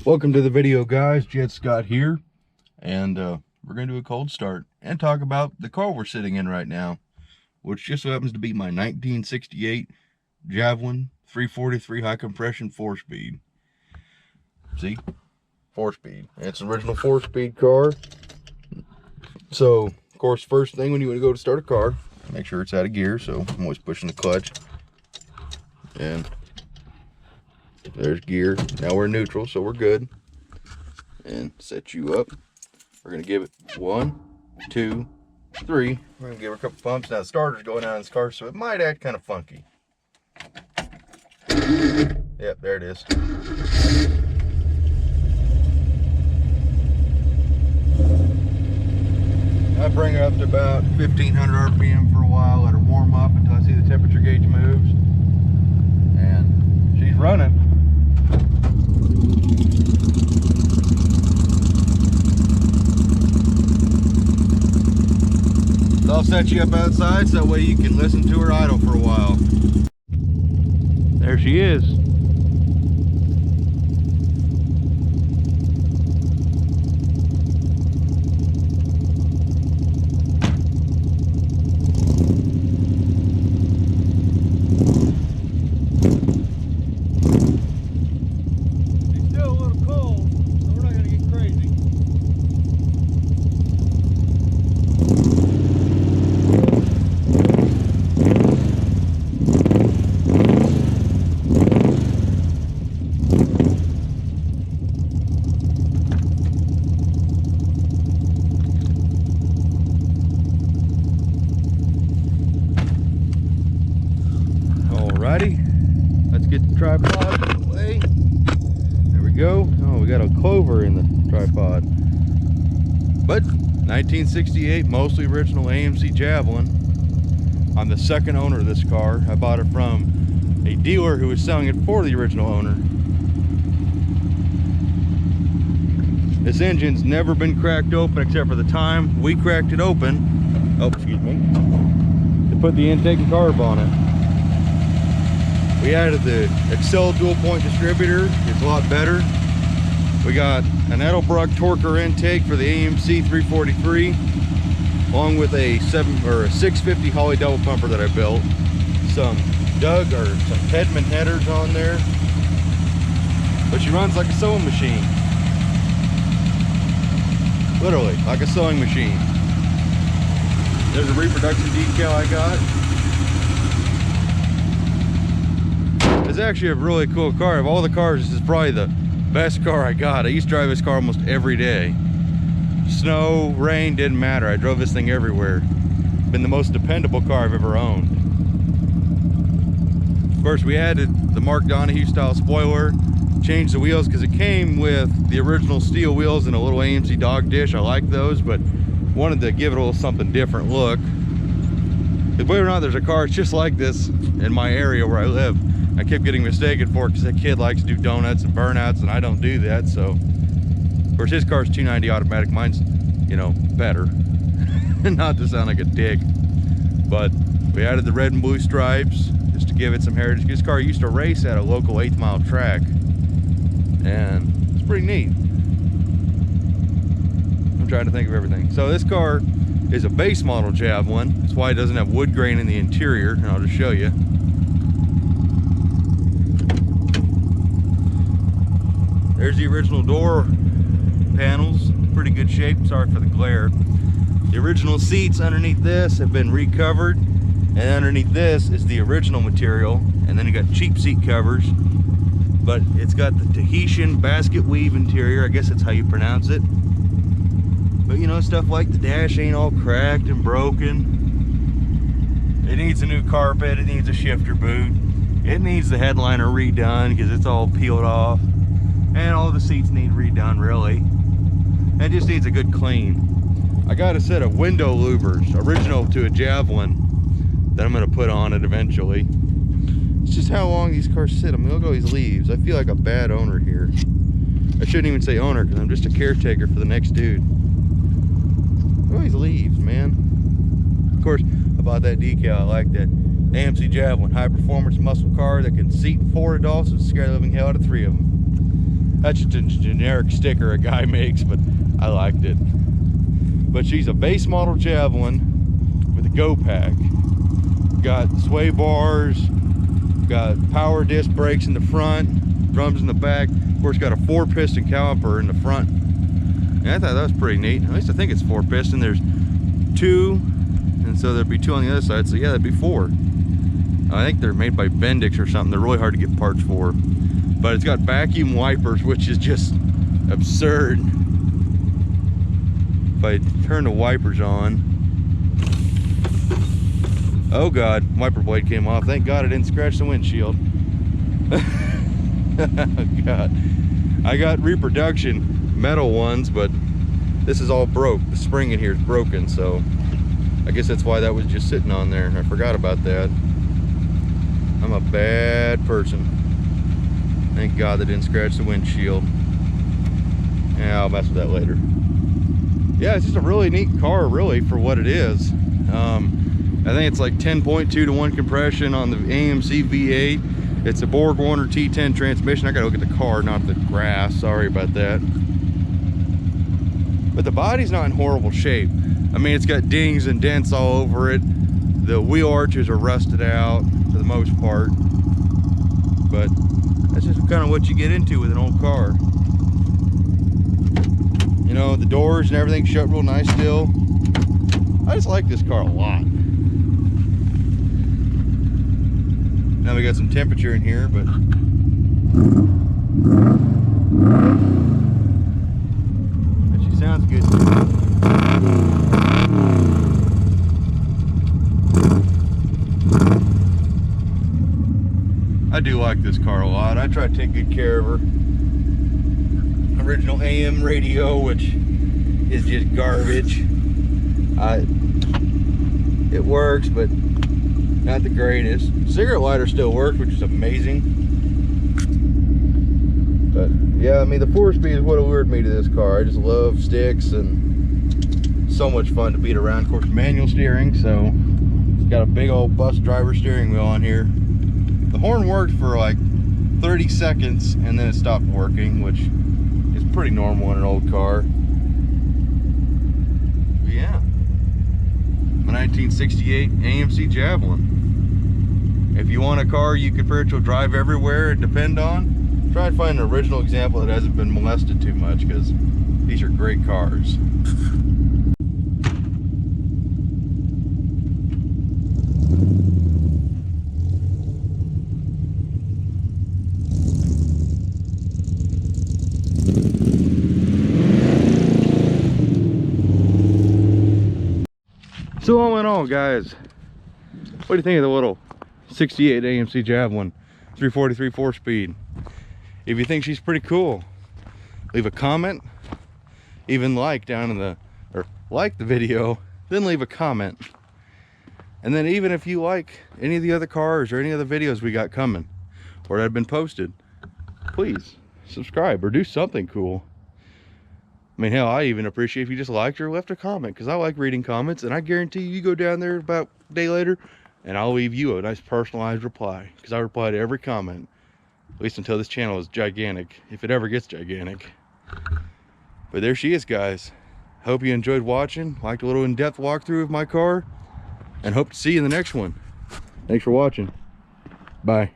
Welcome to the video, guys. Jet Scott here, and we're going to do a cold start and talk about the car we're sitting in right now, which just so happens to be my 1968 Javelin 343 high compression 4-speed. See? 4-speed. It's an original 4-speed car. So, of course, first thing when you want to go to start a car, make sure it's out of gear, so I'm always pushing the clutch. And there's gear. Now we're neutral, so we're good. And set you up. We're gonna give it 1, 2, 3. We're gonna give her a couple pumps. Now the starter's going out in this car, so it might act kind of funky. Yep, there it is. I bring her up to about 1500 RPM for a while, let her warm up until I see the temperature gauge moves. And she's running. So I'll set you up outside so that way you can listen to her idle for a while. There she is. Alrighty, let's get the tripod out of the way. There we go. Oh, we got a clover in the tripod. But 1968, mostly original AMC Javelin. I'm the second owner of this car. I bought it from a dealer who was selling it for the original owner. This engine's never been cracked open except for the time we cracked it open. Oh, excuse me. To put the intake and carb on it. We added the Excel dual point distributor. It's a lot better. We got an Edelbrock torquer intake for the AMC 343, along with a 650 Holley double pumper that I built. Some Pedman headers on there. But she runs like a sewing machine. Literally, like a sewing machine. There's a reproduction decal I got. It's actually a really cool car. Of all the cars, this is probably the best car I got. I used to drive this car almost every day. Snow, rain, didn't matter. I drove this thing everywhere. Been the most dependable car I've ever owned. Of course, we added the Mark Donahue style spoiler, changed the wheels because it came with the original steel wheels and a little AMC dog dish. I like those, but wanted to give it a little something different look. Believe it or not, there's a car just like this in my area where I live. I kept getting mistaken for it because that kid likes to do donuts and burnouts, and I don't do that. So, of course, his car's 290 automatic. Mine's, you know, better. Not to sound like a dick, but we added the red and blue stripes just to give it some heritage. This car used to race at a local 8th mile track, and it's pretty neat. I'm trying to think of everything. So this car is a base model Javelin. That's why it doesn't have wood grain in the interior, and I'll just show you. There's the original door panels, pretty good shape. Sorry for the glare. The original seats underneath this have been recovered, and underneath this is the original material, and then you got cheap seat covers, but it's got the Tahitian basket weave interior. I guess that's how you pronounce it. But you know, stuff like the dash ain't all cracked and broken. It needs a new carpet, it needs a shifter boot, it needs the headliner redone because it's all peeled off. And all the seats need redone, really. It just needs a good clean. I got a set of window louvers, original to a Javelin, that I'm gonna put on it eventually. It's just how long these cars sit. I mean, look at all these leaves. I feel like a bad owner here. I shouldn't even say owner, because I'm just a caretaker for the next dude. Look at all these leaves, man. Of course, I bought that decal. I like that. AMC Javelin, high performance muscle car that can seat 4 adults and scare the living hell out of 3 of them. That's just a generic sticker a guy makes, but I liked it. But she's a base model Javelin with a go pack. Got sway bars, got power disc brakes in the front, drums in the back. Of course, got a 4-piston caliper in the front. And I thought that was pretty neat. At least I think it's 4-piston. There's 2, and so there'd be 2 on the other side. So yeah, that'd be 4. I think they're made by Bendix or something. They're really hard to get parts for. But it's got vacuum wipers, which is just absurd. If I turn the wipers on, oh god, wiper blade came off. Thank god I didn't scratch the windshield. Oh god. I got reproduction metal ones, but this is all broke. The spring in here is broken, so I guess that's why that was just sitting on there. I forgot about that. I'm a bad person. Thank god they didn't scratch the windshield. Yeah, I'll mess with that later. Yeah, it's just a really neat car, really, for what it is. I think it's like 10.2 to 1 compression on the AMC V8. It's a Borg Warner T10 transmission. I gotta look at the car, not the grass. Sorry about that. But the body's not in horrible shape. I mean, it's got dings and dents all over it. The wheel arches are rusted out for the most part. But that's just kind of what you get into with an old car. You know, the doors and everything shut real nice still. I just like this car a lot. Now we got some temperature in here, but she sounds good. I do like this car a lot. I try to take good care of her. Original AM radio, which is just garbage. It works, but not the greatest. Cigarette lighter still works, which is amazing. But yeah, I mean, the 4-speed is what allured me to this car. I just love sticks and so much fun to beat around. Of course, manual steering, so it's got a big old bus driver steering wheel on here. The horn worked for like 30 seconds and then it stopped working, which is pretty normal in an old car. But yeah, my 1968 AMC Javelin. If you want a car you can pretty much drive everywhere and depend on, try and find an original example that hasn't been molested too much, because these are great cars. So all in all, guys, what do you think of the little 68 AMC Javelin 343 4-speed? If you think she's pretty cool, leave a comment, even like down in the, or like the video, then leave a comment. And then even if you like any of the other cars or any other videos we got coming or that have been posted, please subscribe or do something cool. I mean, hell, I even appreciate if you just liked or left a comment, because I like reading comments, and I guarantee you go down there about a day later and I'll leave you a nice personalized reply, because I reply to every comment, at least until this channel is gigantic, if it ever gets gigantic. But there she is, guys. Hope you enjoyed watching, liked a little in-depth walkthrough of my car, and hope to see you in the next one. Thanks for watching. Bye.